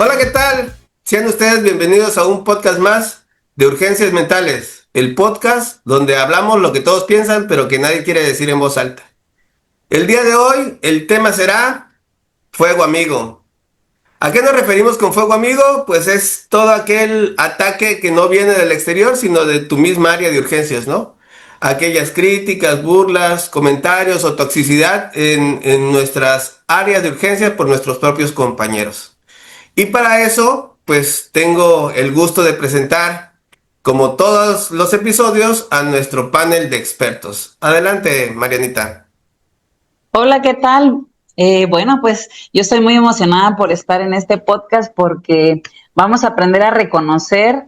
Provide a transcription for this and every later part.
Hola, ¿qué tal? Sean ustedes bienvenidos a un podcast más de Urgencias Mentales, el podcast donde hablamos lo que todos piensan, pero que nadie quiere decir en voz alta. El día de hoy, el tema será fuego amigo. ¿A qué nos referimos con fuego amigo? Pues es todo aquel ataque que no viene del exterior, sino de tu misma área de urgencias, ¿no? Aquellas críticas, burlas, comentarios o toxicidad en nuestras áreas de urgencias por nuestros propios compañeros. Y para eso, pues tengo el gusto de presentar, como todos los episodios, a nuestro panel de expertos. Adelante, Marianita. Hola, ¿qué tal? Bueno, pues yo estoy muy emocionada por estar en este podcast porque vamos a aprender a reconocer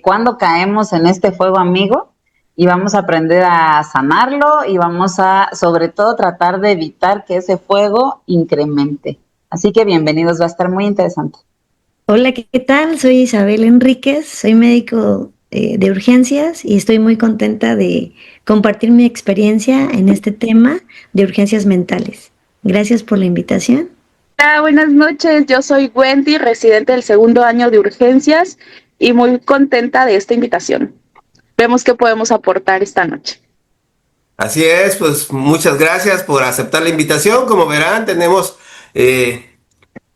cuándo caemos en este fuego amigo y vamos a aprender a sanarlo y vamos a, sobre todo, tratar de evitar que ese fuego incremente. Así que bienvenidos, va a estar muy interesante. Hola, ¿qué tal? Soy Isabel Enríquez, soy médico de urgencias y estoy muy contenta de compartir mi experiencia en este tema de urgencias mentales. Gracias por la invitación. Hola, buenas noches. Yo soy Wendy, residente del segundo año de urgencias y muy contenta de esta invitación. Vemos qué podemos aportar esta noche. Así es, pues muchas gracias por aceptar la invitación. Como verán, tenemos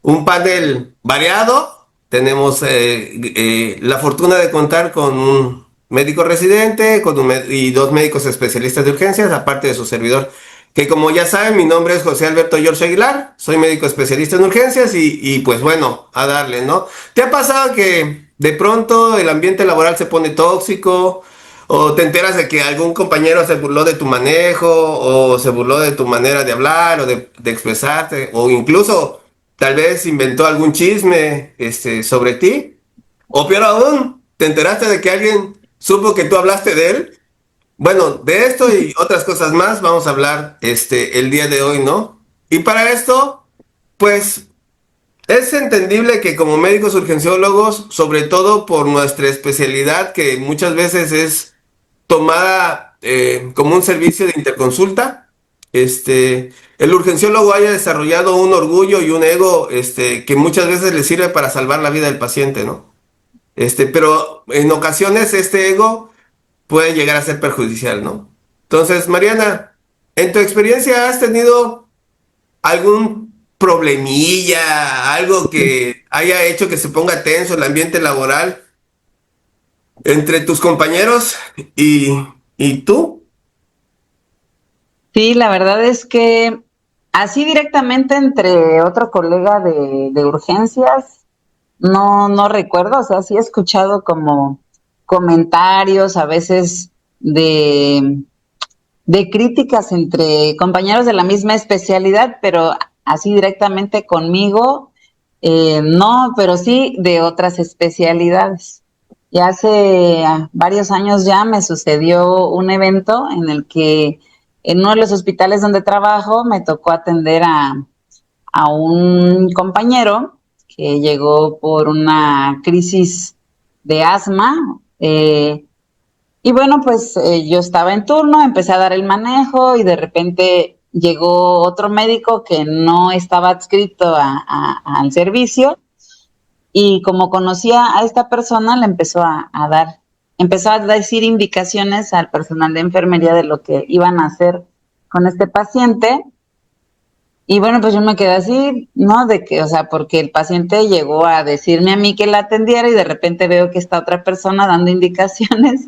un panel variado. Tenemos la fortuna de contar con un médico residente y dos médicos especialistas de urgencias, aparte de su servidor. Que como ya saben, mi nombre es José Alberto George Aguilar, soy médico especialista en urgencias y pues bueno, a darle, ¿no? ¿Te ha pasado que de pronto el ambiente laboral se pone tóxico? ¿O te enteras de que algún compañero se burló de tu manejo o se burló de tu manera de hablar o de expresarte? O incluso tal vez inventó algún chisme sobre ti. O peor aún, te enteraste de que alguien supo que tú hablaste de él. Bueno, de esto y otras cosas más vamos a hablar el día de hoy, ¿no? Y para esto, pues es entendible que como médicos urgenciólogos, sobre todo por nuestra especialidad, que muchas veces es tomada como un servicio de interconsulta, el urgenciólogo haya desarrollado un orgullo y un ego que muchas veces le sirve para salvar la vida del paciente, ¿no? Pero en ocasiones este ego puede llegar a ser perjudicial, ¿no? Entonces, Mariana, en tu experiencia, ¿has tenido algún problemilla, algo que haya hecho que se ponga tenso el ambiente laboral entre tus compañeros y, y tú? Sí, la verdad es que así directamente entre otro colega de urgencias, no recuerdo, o sea, sí he escuchado como comentarios a veces de, de críticas entre compañeros de la misma especialidad, pero así directamente conmigo, no, pero sí de otras especialidades. Y hace varios años ya me sucedió un evento en el que en uno de los hospitales donde trabajo me tocó atender a un compañero que llegó por una crisis de asma. Y bueno, pues yo estaba en turno, empecé a dar el manejo y de repente llegó otro médico que no estaba adscrito al servicio y como conocía a esta persona, le empezó a decir indicaciones al personal de enfermería de lo que iban a hacer con este paciente. Y bueno, pues yo me quedé así, ¿no? De que, o sea, porque el paciente llegó a decirme a mí que la atendiera y de repente veo que está otra persona dando indicaciones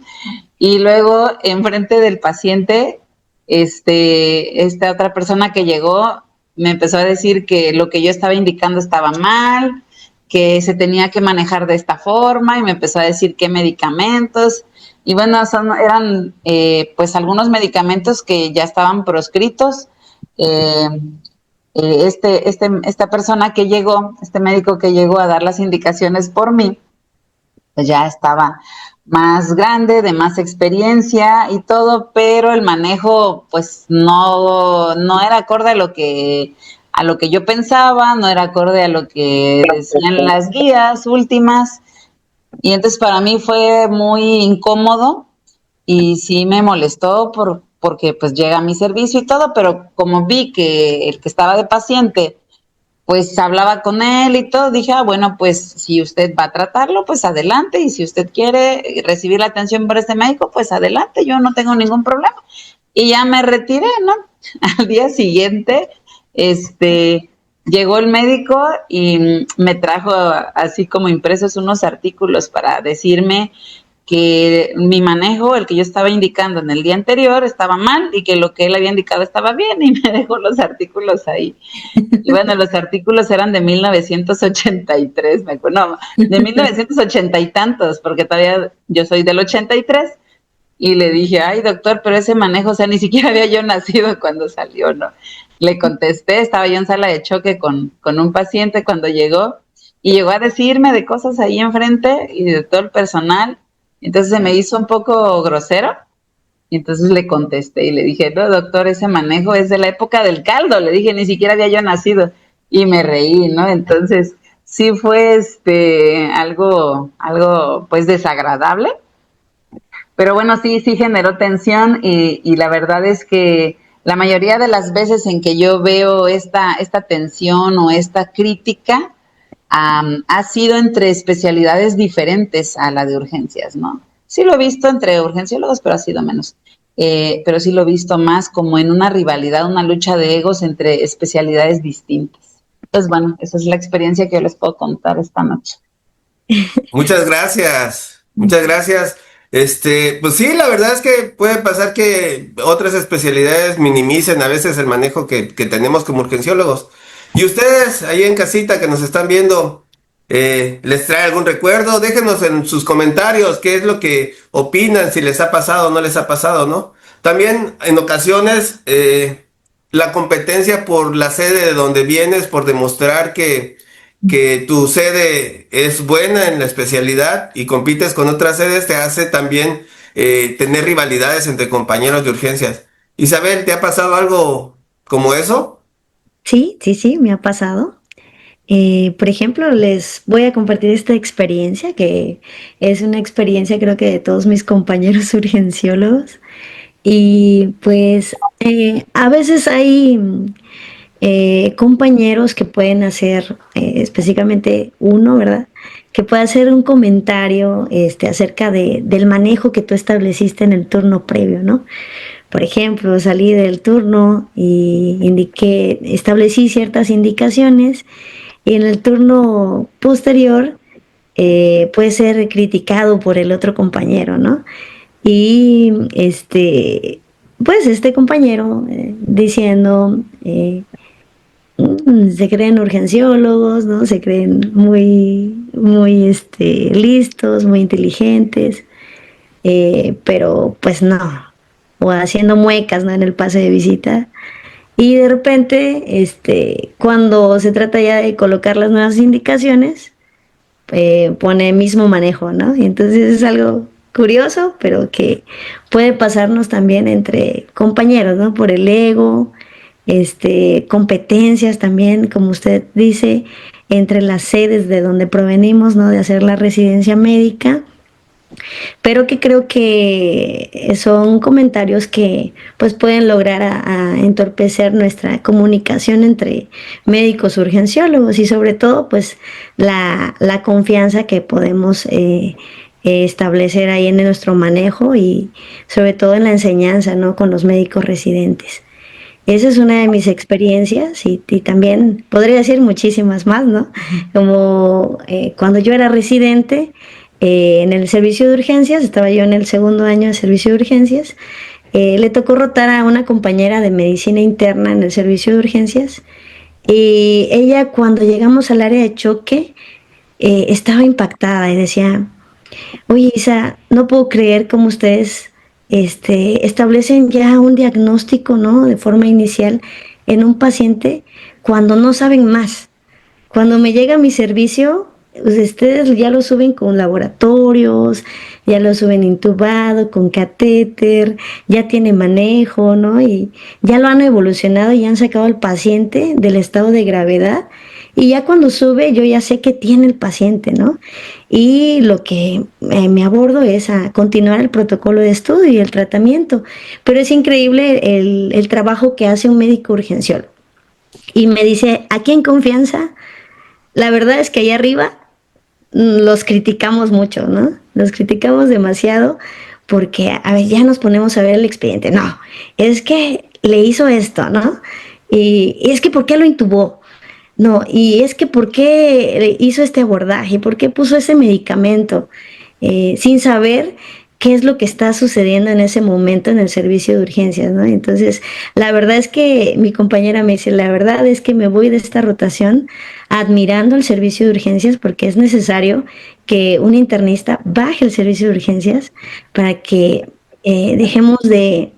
y luego enfrente del paciente, esta otra persona que llegó me empezó a decir que lo que yo estaba indicando estaba mal, que se tenía que manejar de esta forma y me empezó a decir qué medicamentos. Y bueno, eran pues algunos medicamentos que ya estaban proscritos. Eh, esta persona que llegó, este médico que llegó a dar las indicaciones por mí, pues ya estaba más grande, de más experiencia y todo, pero el manejo pues no era acorde a lo que yo pensaba, no era acorde a lo que decían las guías últimas. Y entonces para mí fue muy incómodo y sí me molestó porque pues llega a mi servicio y todo, pero como vi que el que estaba de paciente pues hablaba con él y todo, dije, bueno, pues si usted va a tratarlo, pues adelante, y si usted quiere recibir la atención por este médico, pues adelante, yo no tengo ningún problema. Y ya me retiré, ¿no? Al día siguiente, llegó el médico y me trajo así como impresos unos artículos para decirme que mi manejo, el que yo estaba indicando en el día anterior, estaba mal y que lo que él había indicado estaba bien, y me dejó los artículos ahí. Y bueno, los artículos eran de 1983, me acuerdo, no, de 1980 y tantos, porque todavía yo soy del 83, y le dije, ay, doctor, pero ese manejo, o sea, ni siquiera había yo nacido cuando salió, ¿no? Le contesté, estaba yo en sala de choque con un paciente cuando llegó, y llegó a decirme de cosas ahí enfrente y de todo el personal. Entonces se me hizo un poco grosero, y entonces le contesté y le dije, no, doctor, ese manejo es de la época del caldo. Le dije, ni siquiera había yo nacido, y me reí, ¿no? Entonces sí fue algo pues desagradable, pero bueno, sí generó tensión, y la verdad es que la mayoría de las veces en que yo veo esta tensión o esta crítica, ha sido entre especialidades diferentes a la de urgencias, ¿no? Sí lo he visto entre urgenciólogos, pero ha sido menos. Pero sí lo he visto más como en una rivalidad, una lucha de egos entre especialidades distintas. Entonces, bueno, esa es la experiencia que yo les puedo contar esta noche. Muchas gracias, muchas gracias. Pues sí, la verdad es que puede pasar que otras especialidades minimicen a veces el manejo que tenemos como urgenciólogos. Y ustedes, ahí en casita que nos están viendo, ¿les trae algún recuerdo? Déjenos en sus comentarios qué es lo que opinan, si les ha pasado o no les ha pasado, ¿no? También en ocasiones, la competencia por la sede de donde vienes, por demostrar que tu sede es buena en la especialidad y compites con otras sedes, te hace también tener rivalidades entre compañeros de urgencias. Isabel, ¿te ha pasado algo como eso? Sí, sí, sí, me ha pasado. Por ejemplo, les voy a compartir esta experiencia, que es una experiencia creo que de todos mis compañeros urgenciólogos. Y pues a veces hay compañeros que pueden hacer, específicamente uno, ¿verdad? Que puede hacer un comentario acerca del manejo que tú estableciste en el turno previo, ¿no? Por ejemplo, salí del turno y establecí ciertas indicaciones, y en el turno posterior puede ser criticado por el otro compañero, ¿no? Y pues este compañero diciendo, se creen urgenciólogos, ¿no? Se creen muy listos, muy inteligentes, pero pues no, o haciendo muecas, ¿no? En el pase de visita. Y de repente, cuando se trata ya de colocar las nuevas indicaciones, pone mismo manejo, ¿no? Y entonces es algo curioso, pero que puede pasarnos también entre compañeros, ¿no? Por el ego, competencias también, como usted dice, entre las sedes de donde provenimos, ¿no? De hacer la residencia médica, pero que creo que son comentarios que pues pueden lograr a entorpecer nuestra comunicación entre médicos urgenciólogos, y sobre todo pues la confianza que podemos establecer ahí en nuestro manejo, y sobre todo en la enseñanza, ¿no? Con los médicos residentes. Esa es una de mis experiencias, y también podría decir muchísimas más, ¿no? Como cuando yo era residente en el servicio de urgencias, estaba yo en el segundo año de servicio de urgencias, le tocó rotar a una compañera de medicina interna en el servicio de urgencias, y ella, cuando llegamos al área de choque, estaba impactada y decía, oye, Isa, no puedo creer cómo ustedes establecen ya un diagnóstico, ¿no? De forma inicial en un paciente cuando no saben más. Cuando me llega mi servicio, pues ustedes ya lo suben con laboratorios, ya lo suben intubado, con catéter, ya tiene manejo, ¿no? Y ya lo han evolucionado y han sacado al paciente del estado de gravedad. Y ya cuando sube, yo ya sé qué tiene el paciente, ¿no? Y lo que me abordo es a continuar el protocolo de estudio y el tratamiento. Pero es increíble el trabajo que hace un médico urgenciólogo. y me dice, aquí en confianza, la verdad es que allá arriba los criticamos mucho, ¿no? Los criticamos demasiado porque a ver, ya nos ponemos a ver el expediente. No, es que le hizo esto, ¿no? Y es que ¿por qué lo intubó? No, y es que ¿por qué hizo este abordaje? ¿Por qué puso ese medicamento? Sin saber qué es lo que está sucediendo en ese momento en el servicio de urgencias, ¿no? Entonces, la verdad es que mi compañera me dice, la verdad es que me voy de esta rotación admirando el servicio de urgencias porque es necesario que un internista baje el servicio de urgencias para que dejemos de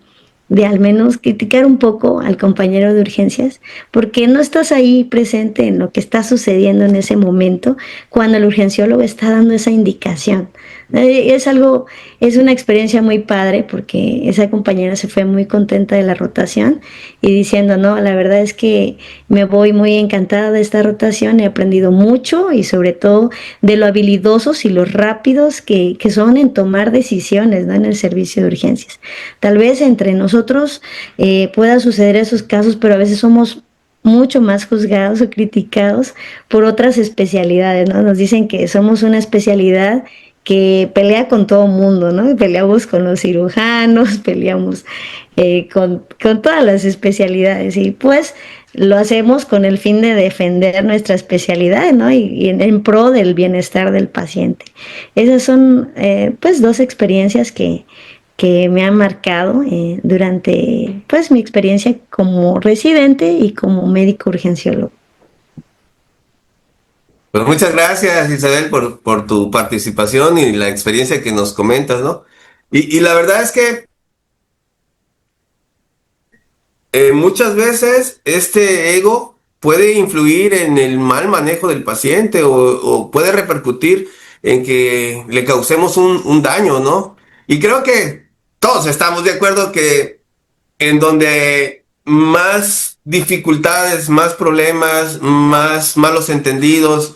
al menos criticar un poco al compañero de urgencias, porque no estás ahí presente en lo que está sucediendo en ese momento cuando el urgenciólogo está dando esa indicación. Es algo, es una experiencia muy padre porque esa compañera se fue muy contenta de la rotación y diciendo, no, la verdad es que me voy muy encantada de esta rotación, he aprendido mucho y sobre todo de lo habilidosos y los rápidos que son en tomar decisiones, ¿no? En el servicio de urgencias. Tal vez entre nosotros pueda suceder esos casos, pero a veces somos mucho más juzgados o criticados por otras especialidades, ¿no? Nos dicen que somos una especialidad que pelea con todo mundo, ¿no? Peleamos con los cirujanos, peleamos con todas las especialidades y pues lo hacemos con el fin de defender nuestra especialidad, ¿no? Y en pro del bienestar del paciente. Esas son pues dos experiencias que me han marcado durante pues mi experiencia como residente y como médico urgenciólogo. Pues muchas gracias, Isabel, por tu participación y la experiencia que nos comentas, ¿no? Y la verdad es que muchas veces este ego puede influir en el mal manejo del paciente o puede repercutir en que le causemos un daño, ¿no? Y creo que todos estamos de acuerdo que en donde más dificultades, más problemas, más malos entendidos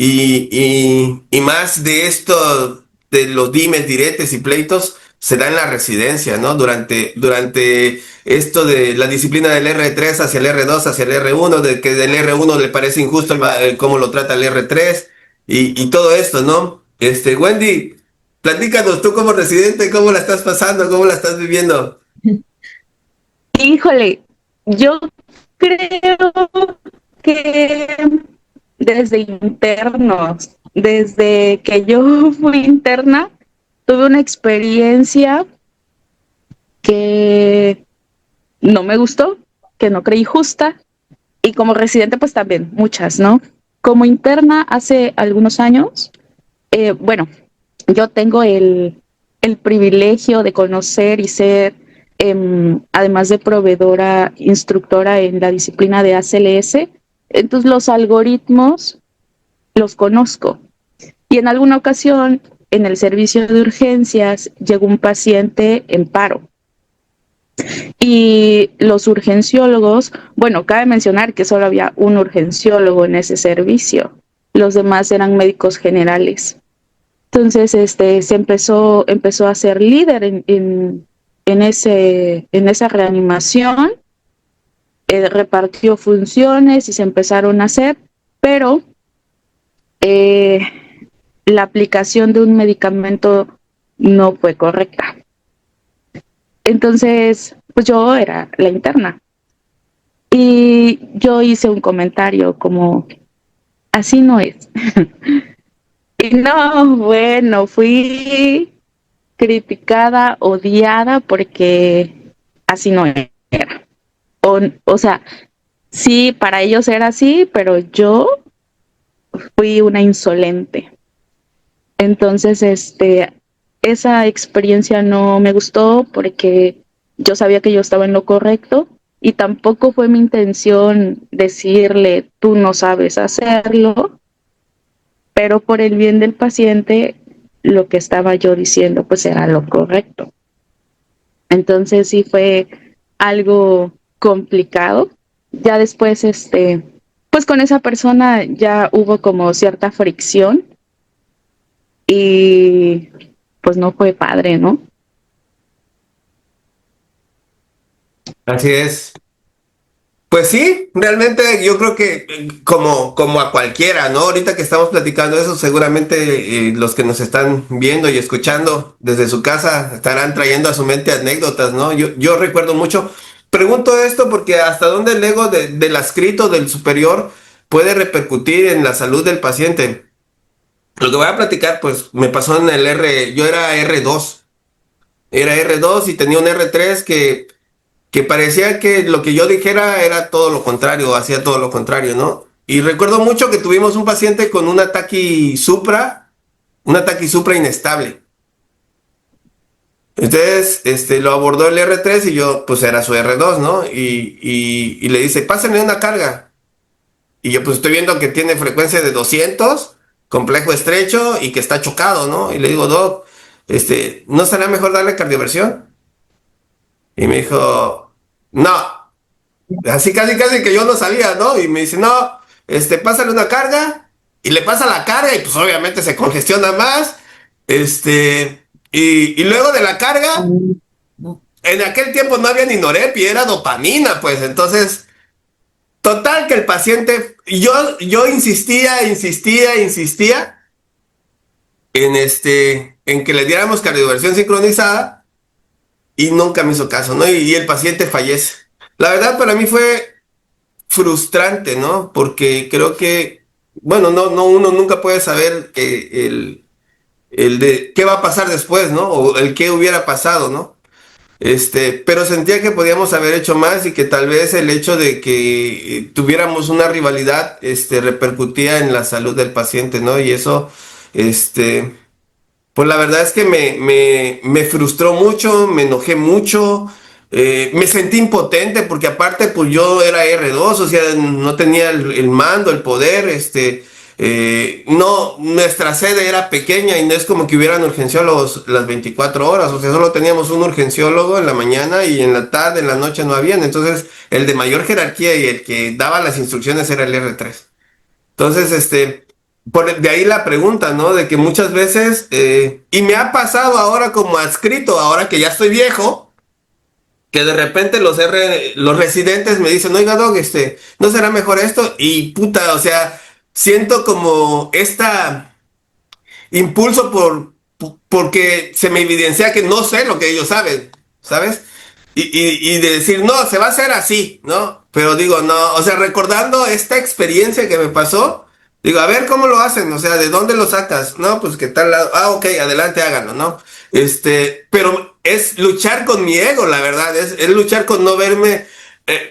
y más de esto, de los dimes, diretes y pleitos, se da en la residencia, ¿no? Durante esto de la disciplina del R3 hacia el R2, hacia el R1, de que del R1 le parece injusto cómo lo trata el R3 y todo esto, ¿no? Wendy, platícanos tú como residente, ¿cómo la estás pasando? ¿Cómo la estás viviendo? Híjole, yo creo que desde internos, desde que yo fui interna, tuve una experiencia que no me gustó, que no creí justa, y como residente pues también muchas, ¿no? Como interna hace algunos años, bueno, yo tengo el privilegio de conocer y ser, además de proveedora, instructora en la disciplina de ACLS, entonces los algoritmos los conozco. Y en alguna ocasión, en el servicio de urgencias, llegó un paciente en paro. Y los urgenciólogos, bueno, cabe mencionar que solo había un urgenciólogo en ese servicio. Los demás eran médicos generales. Entonces, se empezó a ser líder en esa reanimación, repartió funciones y se empezaron a hacer, pero la aplicación de un medicamento no fue correcta. Entonces, pues yo era la interna y yo hice un comentario como, así no es. Y no, bueno, fui criticada, odiada, porque así no era. O sea, sí, para ellos era así, pero yo fui una insolente. Entonces, esa experiencia no me gustó porque yo sabía que yo estaba en lo correcto y tampoco fue mi intención decirle, tú no sabes hacerlo, pero por el bien del paciente, lo que estaba yo diciendo pues era lo correcto. Entonces sí fue algo complicado. Ya después, pues con esa persona ya hubo como cierta fricción y pues no fue padre, ¿no? Así es. Pues sí, realmente yo creo que como a cualquiera, ¿no? Ahorita que estamos platicando eso, seguramente los que nos están viendo y escuchando desde su casa estarán trayendo a su mente anécdotas, ¿no? Yo recuerdo mucho, pregunto esto porque hasta dónde el ego del adscrito, del superior, puede repercutir en la salud del paciente. Lo que voy a platicar, pues me pasó en el yo era R2 y tenía un R3 que parecía que lo que yo dijera era todo lo contrario, hacía todo lo contrario, ¿no? Y recuerdo mucho que tuvimos un paciente con un ataque supra inestable. Entonces, lo abordó el R3 y yo, pues era su R2, ¿no? Y le dice, pásenle una carga. Y yo, pues estoy viendo que tiene frecuencia de 200, complejo estrecho y que está chocado, ¿no? Y le digo, Doc, ¿no será mejor darle cardioversión? Y me dijo, no. Así casi que yo no sabía, ¿no? Y me dice, no, pásale una carga, y le pasa la carga, y pues obviamente se congestiona más, y luego de la carga, en aquel tiempo no había ni norepi, era dopamina, pues, entonces, total que el paciente, yo insistía en que le diéramos cardioversión sincronizada, y nunca me hizo caso, ¿no? Y el paciente fallece. La verdad para mí fue frustrante, ¿no? Porque creo que, bueno, uno nunca puede saber el de qué va a pasar después, ¿no? O el qué hubiera pasado, ¿no? Pero sentía que podíamos haber hecho más y que tal vez el hecho de que tuviéramos una rivalidad, repercutía en la salud del paciente, ¿no? Y eso, pues la verdad es que me frustró mucho, me enojé mucho, me sentí impotente porque aparte pues yo era R2, o sea, no tenía el mando, el poder, no, nuestra sede era pequeña y no es como que hubieran urgenciólogos las 24 horas, o sea, solo teníamos un urgenciólogo en la mañana y en la tarde, en la noche no habían, entonces el de mayor jerarquía y el que daba las instrucciones era el R3. Entonces, de ahí la pregunta, ¿no? De que muchas veces, y me ha pasado ahora como adscrito, ahora que ya estoy viejo, que de repente los residentes me dicen, oiga, Doc, ¿no será mejor esto? Y puta, o sea, siento como impulso porque se me evidencia que no sé lo que ellos saben, ¿sabes? Y de decir, no, se va a hacer así, ¿no? Pero digo, no, o sea, recordando esta experiencia que me pasó, digo, a ver cómo lo hacen, o sea, ¿de dónde lo sacas? No, pues que tal lado, ok, adelante, háganlo, ¿no? Pero es luchar con mi ego, la verdad, es luchar con no verme,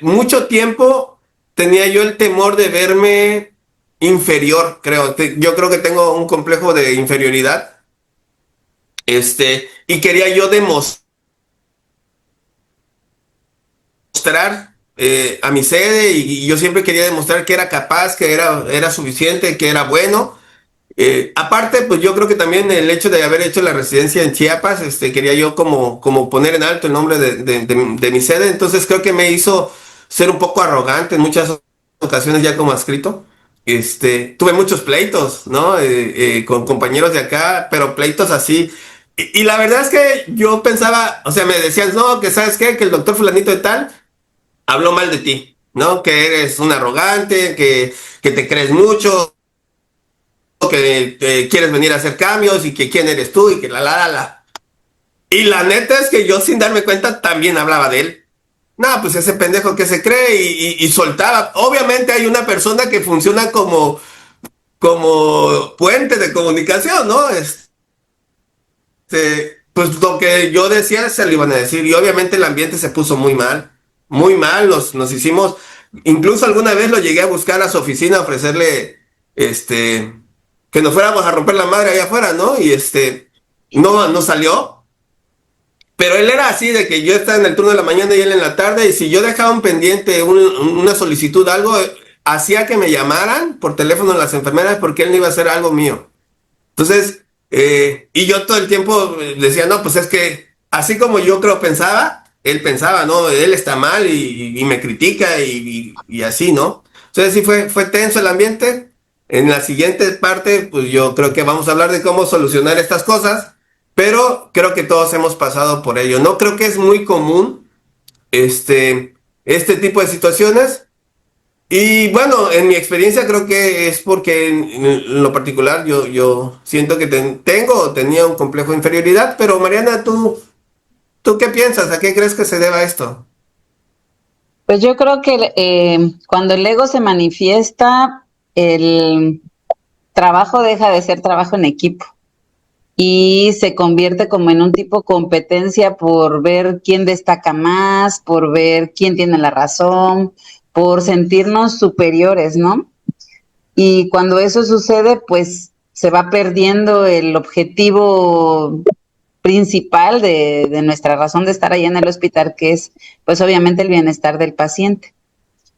mucho tiempo tenía yo el temor de verme inferior, creo, yo creo que tengo un complejo de inferioridad, y quería yo demostrar a mi sede y yo siempre quería demostrar que era capaz, que era suficiente, que era bueno. Aparte, pues yo creo que también el hecho de haber hecho la residencia en Chiapas, quería yo como poner en alto el nombre de mi sede, entonces creo que me hizo ser un poco arrogante en muchas ocasiones ya como adscrito. Tuve muchos pleitos, ¿no? Con compañeros de acá, pero pleitos así. Y la verdad es que yo pensaba, o sea, me decían, no, que sabes qué, que el doctor fulanito de tal habló mal de ti, ¿no? Que eres un arrogante, que te crees mucho, que quieres venir a hacer cambios y que quién eres tú y que la. Y la neta es que yo sin darme cuenta también hablaba de él. No, pues ese pendejo que se cree y soltaba. Obviamente hay una persona que funciona como puente de comunicación, ¿no? Pues lo que yo decía se lo iban a decir y obviamente el ambiente se puso muy mal, nos hicimos, incluso alguna vez lo llegué a buscar a su oficina, a ofrecerle, que nos fuéramos a romper la madre allá afuera, ¿no? Y no salió, pero él era así, de que yo estaba en el turno de la mañana y él en la tarde, y si yo dejaba un pendiente, una solicitud, algo, hacía que me llamaran por teléfono las enfermeras porque él no iba a hacer algo mío. Entonces, y yo todo el tiempo decía, no, pues es que así como yo creo pensaba, él pensaba, no, él está mal y me critica y así, ¿no? Entonces sí fue tenso el ambiente. En la siguiente parte, pues yo creo que vamos a hablar de cómo solucionar estas cosas, pero creo que todos hemos pasado por ello. No creo que es muy común este tipo de situaciones, Y bueno, en mi experiencia creo que es porque en lo particular yo siento que tengo o tenía un complejo de inferioridad, pero Mariana, ¿tú qué piensas? ¿A qué crees que se deba esto? Pues yo creo que cuando el ego se manifiesta, el trabajo deja de ser trabajo en equipo y se convierte como en un tipo competencia por ver quién destaca más, por ver quién tiene la razón, por sentirnos superiores, ¿no? Y cuando eso sucede, pues se va perdiendo el objetivo principal de nuestra razón de estar ahí en el hospital, que es pues obviamente el bienestar del paciente.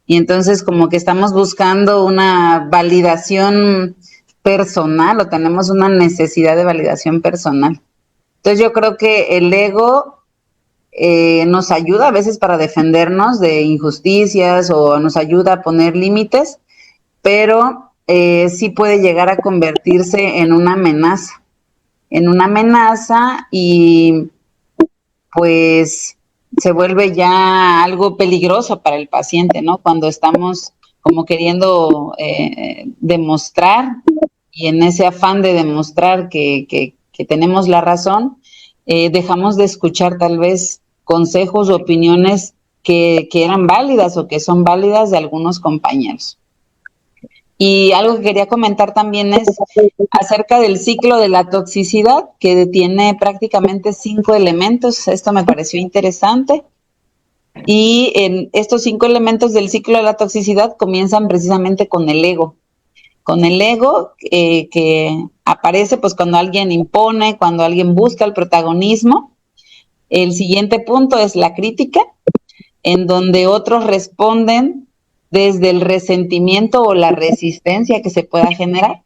Y entonces como que estamos buscando una validación personal o tenemos una necesidad de validación personal. Entonces yo creo que el ego nos ayuda a veces para defendernos de injusticias o nos ayuda a poner límites, pero sí puede llegar a convertirse en una amenaza y pues se vuelve ya algo peligroso para el paciente, ¿no? Cuando estamos como queriendo demostrar y en ese afán de demostrar que tenemos la razón, dejamos de escuchar tal vez consejos o opiniones que eran válidas o que son válidas de algunos compañeros. Y algo que quería comentar también es acerca del ciclo de la toxicidad, que tiene prácticamente 5 elementos. Esto me pareció interesante. Y en estos 5 elementos del ciclo de la toxicidad comienzan precisamente con el ego. Con el ego que aparece pues cuando alguien impone, cuando alguien busca el protagonismo. El siguiente punto es la crítica, en donde otros responden desde el resentimiento o la resistencia que se pueda generar.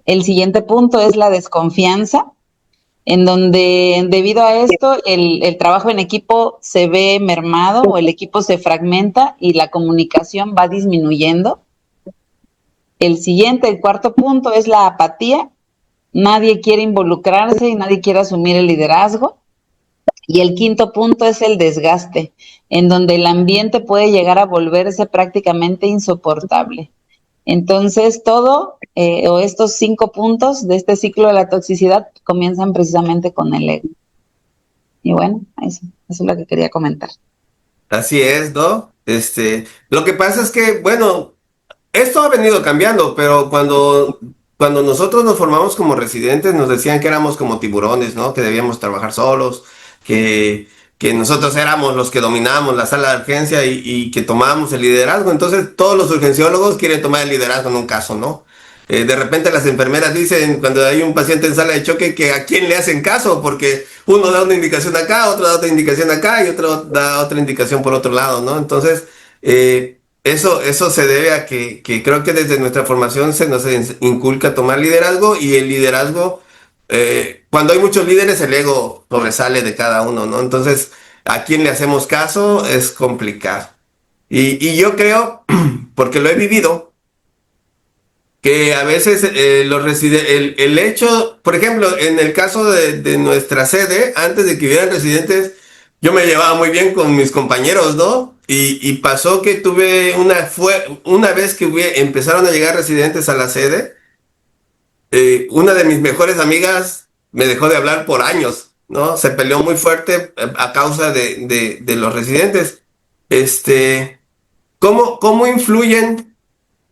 El siguiente punto es la desconfianza, en donde debido a esto el trabajo en equipo se ve mermado o el equipo se fragmenta y la comunicación va disminuyendo. El cuarto punto es la apatía. Nadie quiere involucrarse y nadie quiere asumir el liderazgo. Y el quinto punto es el desgaste, en donde el ambiente puede llegar a volverse prácticamente insoportable. Entonces, todo o estos 5 puntos de este ciclo de la toxicidad comienzan precisamente con el ego. Y bueno, eso es lo que quería comentar. Así es, ¿no? Lo que pasa es que, bueno, esto ha venido cambiando, pero cuando nosotros nos formamos como residentes nos decían que éramos como tiburones, ¿no? Que debíamos trabajar solos, que, que nosotros éramos los que dominábamos la sala de urgencia y que tomábamos el liderazgo. Entonces todos los urgenciólogos quieren tomar el liderazgo en un caso, ¿no? De repente las enfermeras dicen cuando hay un paciente en sala de choque que a quién le hacen caso, porque uno da una indicación acá, otro da otra indicación acá y otro da otra indicación por otro lado, ¿no? Entonces, eso se debe a que creo que desde nuestra formación se nos inculca tomar liderazgo y el liderazgo, cuando hay muchos líderes, el ego sobresale de cada uno, ¿no? Entonces, a quién le hacemos caso es complicado. Y yo creo, porque lo he vivido, que a veces el hecho, por ejemplo, en el caso de nuestra sede, antes de que hubieran residentes, yo me llevaba muy bien con mis compañeros, ¿no? Y pasó que tuve una vez que empezaron a llegar residentes a la sede, una de mis mejores amigas me dejó de hablar por años, ¿no? Se peleó muy fuerte a causa de los residentes. ¿Cómo influyen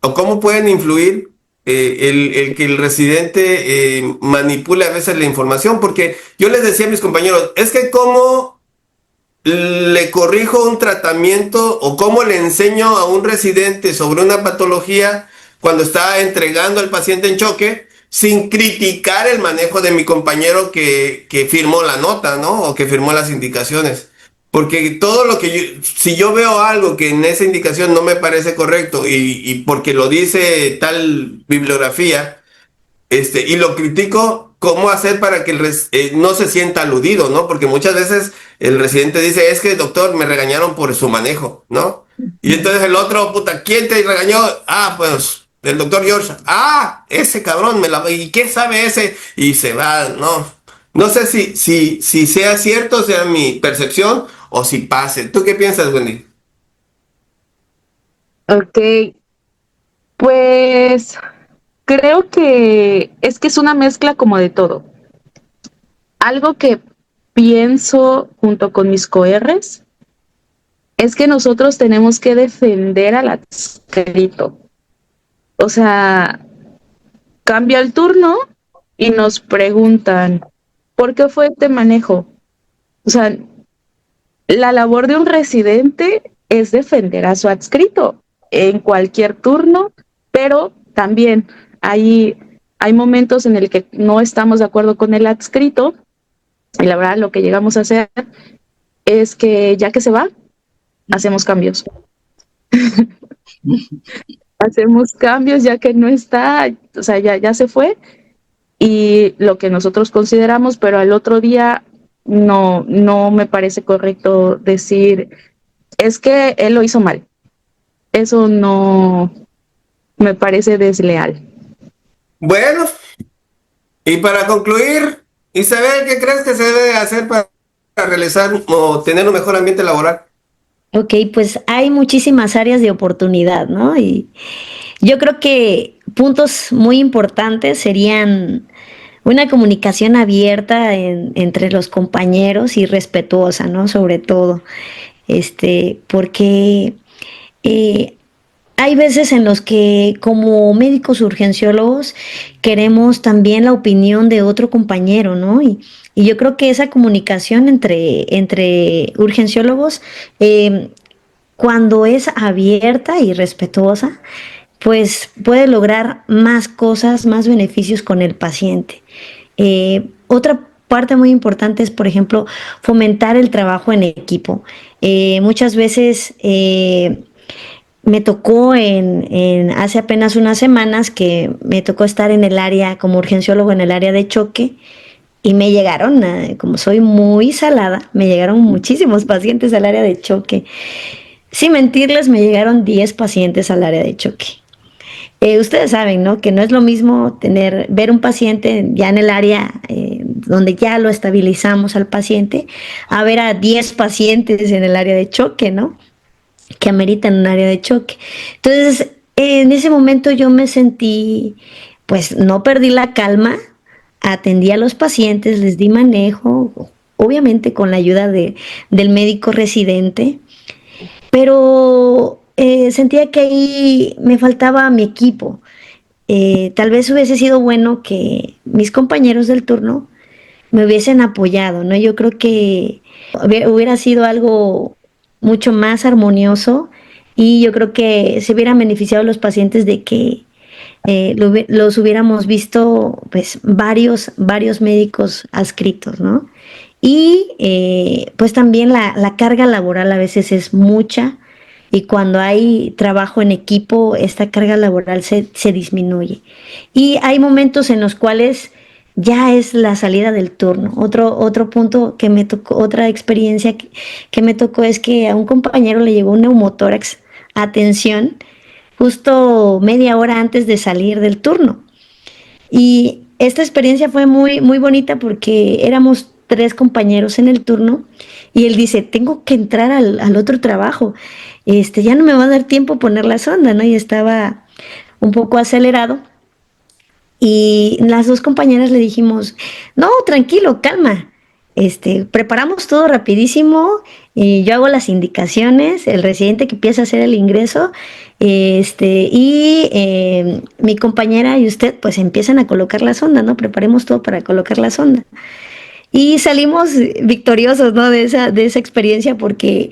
o cómo pueden influir el que el residente manipule a veces la información? Porque yo les decía a mis compañeros, es que cómo le corrijo un tratamiento o cómo le enseño a un residente sobre una patología cuando está entregando al paciente en choque sin criticar el manejo de mi compañero que firmó la nota, ¿no? O que firmó las indicaciones. Porque todo lo que si yo veo algo que en esa indicación no me parece correcto y porque lo dice tal bibliografía, y lo critico, ¿cómo hacer para que no se sienta aludido, ¿no? Porque muchas veces el residente dice, es que doctor, me regañaron por su manejo, ¿no? Y entonces el otro, puta, ¿quién te regañó? Ah, pues el doctor George. Ah, ese cabrón, ¿y qué sabe ese? Y se va, ¿no? No sé si sea cierto, sea mi percepción, o si pase. ¿Tú qué piensas, Wendy? Ok, pues creo que es una mezcla como de todo. Algo que pienso junto con mis coerres es que nosotros tenemos que defender al adscrito. O sea, cambia el turno y nos preguntan, ¿por qué fue este manejo? O sea, la labor de un residente es defender a su adscrito en cualquier turno, pero también hay momentos en el que no estamos de acuerdo con el adscrito y la verdad lo que llegamos a hacer es que ya que se va, hacemos cambios. Hacemos cambios ya que no está, o sea, ya se fue y lo que nosotros consideramos, pero al otro día no me parece correcto decir, es que él lo hizo mal. Eso no me parece desleal. Bueno, y para concluir, Isabel, ¿qué crees que se debe hacer para realizar o tener un mejor ambiente laboral? Ok, pues hay muchísimas áreas de oportunidad, ¿no? Y yo creo que puntos muy importantes serían una comunicación abierta entre los compañeros y respetuosa, ¿no? Sobre todo, porque eh, hay veces en los que como médicos urgenciólogos queremos también la opinión de otro compañero, ¿no? Y yo creo que esa comunicación entre urgenciólogos, cuando es abierta y respetuosa, pues puede lograr más cosas, más beneficios con el paciente. Otra parte muy importante es, por ejemplo, fomentar el trabajo en equipo. Muchas veces me tocó hace apenas unas semanas que me tocó estar en el área, como urgenciólogo en el área de choque, y me llegaron, como soy muy salada, me llegaron muchísimos pacientes al área de choque. Sin mentirles, me llegaron 10 pacientes al área de choque. Ustedes saben, ¿no? Que no es lo mismo ver un paciente ya en el área donde ya lo estabilizamos al paciente, a ver a 10 pacientes en el área de choque, ¿no? Que ameritan un área de choque. Entonces, en ese momento yo me sentí, pues no perdí la calma, atendí a los pacientes, les di manejo, obviamente con la ayuda del médico residente, pero sentía que ahí me faltaba mi equipo. Tal vez hubiese sido bueno que mis compañeros del turno me hubiesen apoyado, ¿no? Yo creo que hubiera sido algo mucho más armonioso y yo creo que se hubieran beneficiado los pacientes de que los hubiéramos visto, pues, varios médicos adscritos, ¿no? Y pues también la carga laboral a veces es mucha y cuando hay trabajo en equipo, esta carga laboral se disminuye. Y hay momentos en los cuales ya es la salida del turno. Otro punto que me tocó, otra experiencia que me tocó es que a un compañero le llegó un neumotórax a atención justo media hora antes de salir del turno. Y esta experiencia fue muy bonita porque éramos 3 compañeros en el turno y él dice, tengo que entrar al otro trabajo, ya no me va a dar tiempo poner la sonda, ¿no? Y estaba un poco acelerado y las 2 compañeras le dijimos, no, tranquilo, calma, preparamos todo rapidísimo, y yo hago las indicaciones, el residente que empieza a hacer el ingreso, y mi compañera y usted pues empiezan a colocar la sonda, ¿no? Preparemos todo para colocar la sonda. Y salimos victoriosos, ¿no? De esa experiencia porque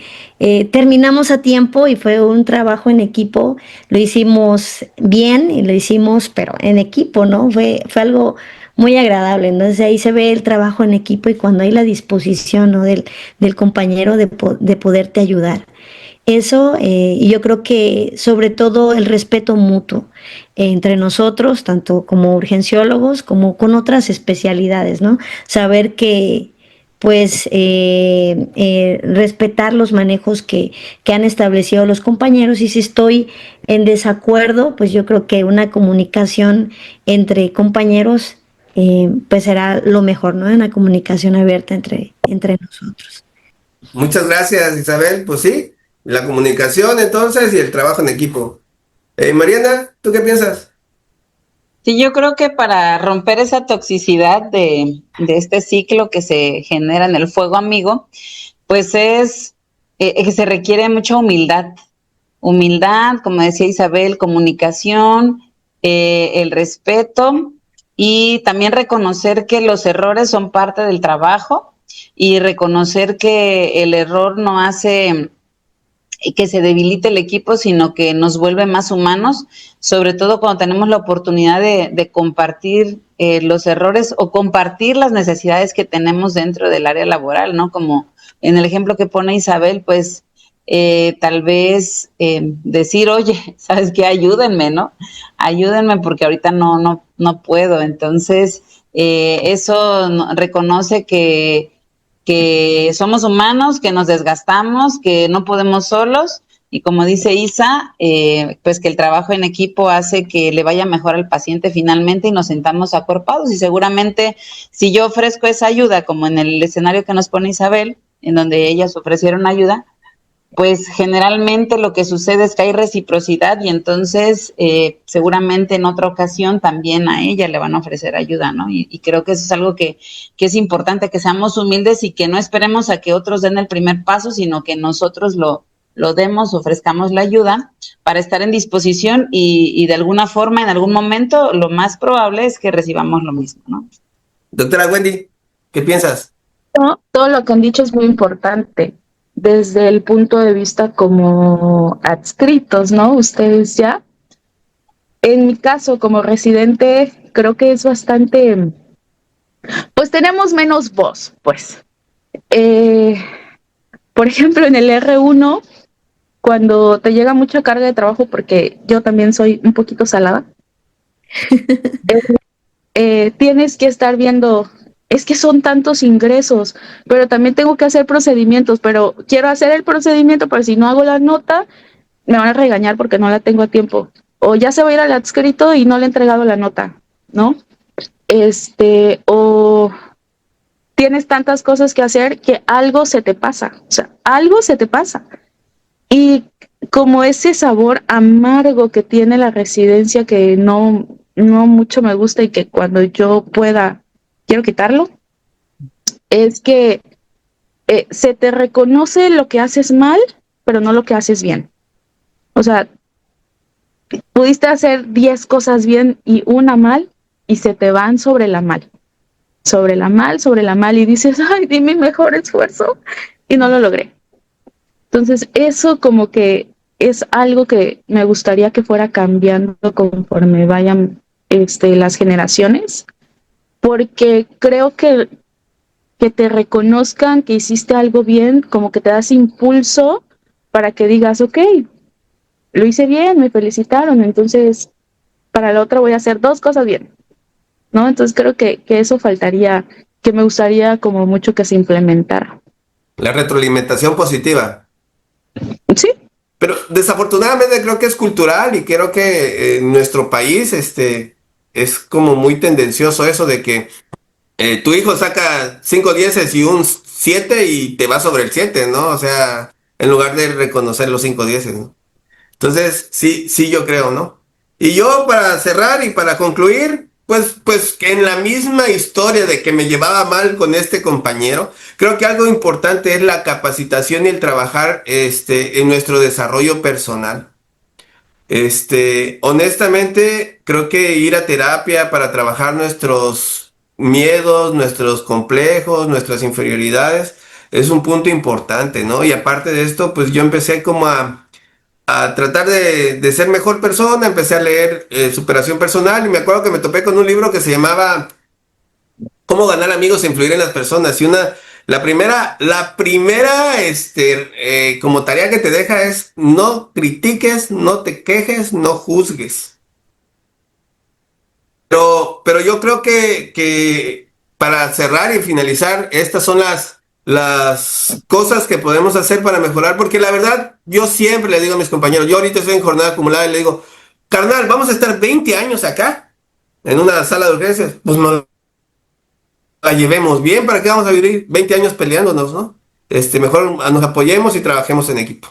terminamos a tiempo y fue un trabajo en equipo. Lo hicimos bien y lo hicimos, pero en equipo, ¿no? Fue algo muy agradable. Entonces ahí se ve el trabajo en equipo y cuando hay la disposición, ¿no? del compañero de poderte ayudar. Eso, y yo creo que sobre todo el respeto mutuo entre nosotros, tanto como urgenciólogos como con otras especialidades, ¿no? Saber que, pues, respetar los manejos que han establecido los compañeros y si estoy en desacuerdo, pues yo creo que una comunicación entre compañeros, pues será lo mejor, ¿no? Una comunicación abierta entre nosotros. Muchas gracias, Isabel. Pues sí, La comunicación, entonces, y el trabajo en equipo. Mariana, ¿tú qué piensas? Sí, yo creo que para romper esa toxicidad de este ciclo que se genera en el fuego amigo, pues es que se requiere mucha humildad. Humildad, como decía Isabel, comunicación, el respeto y también reconocer que los errores son parte del trabajo y reconocer que el error no hace que se debilite el equipo, sino que nos vuelve más humanos, sobre todo cuando tenemos la oportunidad de compartir los errores o compartir las necesidades que tenemos dentro del área laboral, ¿no? Como en el ejemplo que pone Isabel, pues tal vez decir, oye, ¿sabes qué? Ayúdenme, ¿no? Ayúdenme porque ahorita no puedo. Entonces, eso reconoce que somos humanos, que nos desgastamos, que no podemos solos y como dice Isa, pues que el trabajo en equipo hace que le vaya mejor al paciente finalmente y nos sentamos acuerpados y seguramente si yo ofrezco esa ayuda, como en el escenario que nos pone Isabel, en donde ellas ofrecieron ayuda, pues generalmente lo que sucede es que hay reciprocidad y entonces seguramente en otra ocasión también a ella le van a ofrecer ayuda, ¿no? Y creo que eso es algo que es importante, que seamos humildes y que no esperemos a que otros den el primer paso, sino que nosotros lo demos, ofrezcamos la ayuda para estar en disposición y de alguna forma, en algún momento, lo más probable es que recibamos lo mismo, ¿no? Doctora Wendy, ¿qué piensas? No, todo lo que han dicho es muy importante desde el punto de vista como adscritos, ¿no? Ustedes ya. En mi caso, como residente, creo que es bastante, pues tenemos menos voz, pues. Eh, por ejemplo, en el R1, cuando te llega mucha carga de trabajo, porque yo también soy un poquito salada, tienes que estar viendo, es que son tantos ingresos, pero también tengo que hacer procedimientos, pero quiero hacer el procedimiento, pero si no hago la nota, me van a regañar porque no la tengo a tiempo. O ya se va a ir al adscrito y no le he entregado la nota, ¿no? O tienes tantas cosas que hacer que algo se te pasa, o sea, algo se te pasa. Y como ese sabor amargo que tiene la residencia que no mucho me gusta y que cuando yo pueda quiero quitarlo, es que se te reconoce lo que haces mal, pero no lo que haces bien. O sea, pudiste hacer 10 cosas bien y una mal y se te van sobre la mal. Sobre la mal y dices, ay, di mi mejor esfuerzo y no lo logré. Entonces, eso como que es algo que me gustaría que fuera cambiando conforme vayan las generaciones, porque creo que te reconozcan que hiciste algo bien, como que te das impulso para que digas, ok, lo hice bien, me felicitaron, entonces para la otra voy a hacer 2 cosas bien, ¿no? Entonces creo que eso faltaría, que me gustaría como mucho que se implementara. La retroalimentación positiva. Sí. Pero desafortunadamente creo que es cultural y creo que en nuestro país es como muy tendencioso eso de que tu hijo saca 5 dieces y un 7 y te va sobre el 7, ¿no? O sea, en lugar de reconocer los 5 dieces, ¿no? Entonces, sí, sí, yo creo, ¿no? Y yo para cerrar y para concluir, pues que en la misma historia de que me llevaba mal con este compañero, creo que algo importante es la capacitación y el trabajar en nuestro desarrollo personal. Honestamente, creo que ir a terapia para trabajar nuestros miedos, nuestros complejos, nuestras inferioridades, es un punto importante, ¿no? Y aparte de esto, pues yo empecé como a tratar de ser mejor persona, empecé a leer superación personal y me acuerdo que me topé con un libro que se llamaba Cómo ganar amigos e influir en las personas. Y la primera, como tarea que te deja es no critiques, no te quejes, no juzgues. Pero yo creo que para cerrar y finalizar, estas son las cosas que podemos hacer para mejorar, porque la verdad, yo siempre le digo a mis compañeros, yo ahorita estoy en jornada acumulada y le digo, carnal, vamos a estar 20 años acá, en una sala de urgencias, pues no la llevemos bien, ¿para qué vamos a vivir 20 años peleándonos, no? Mejor nos apoyemos y trabajemos en equipo.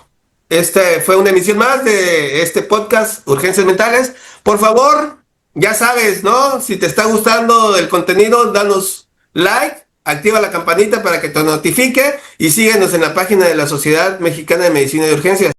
Este fue una emisión más de este podcast Urgencias Mentales. Por favor, ya sabes, ¿no? Si te está gustando el contenido, danos like, activa la campanita para que te notifique y síguenos en la página de la Sociedad Mexicana de Medicina de Urgencias.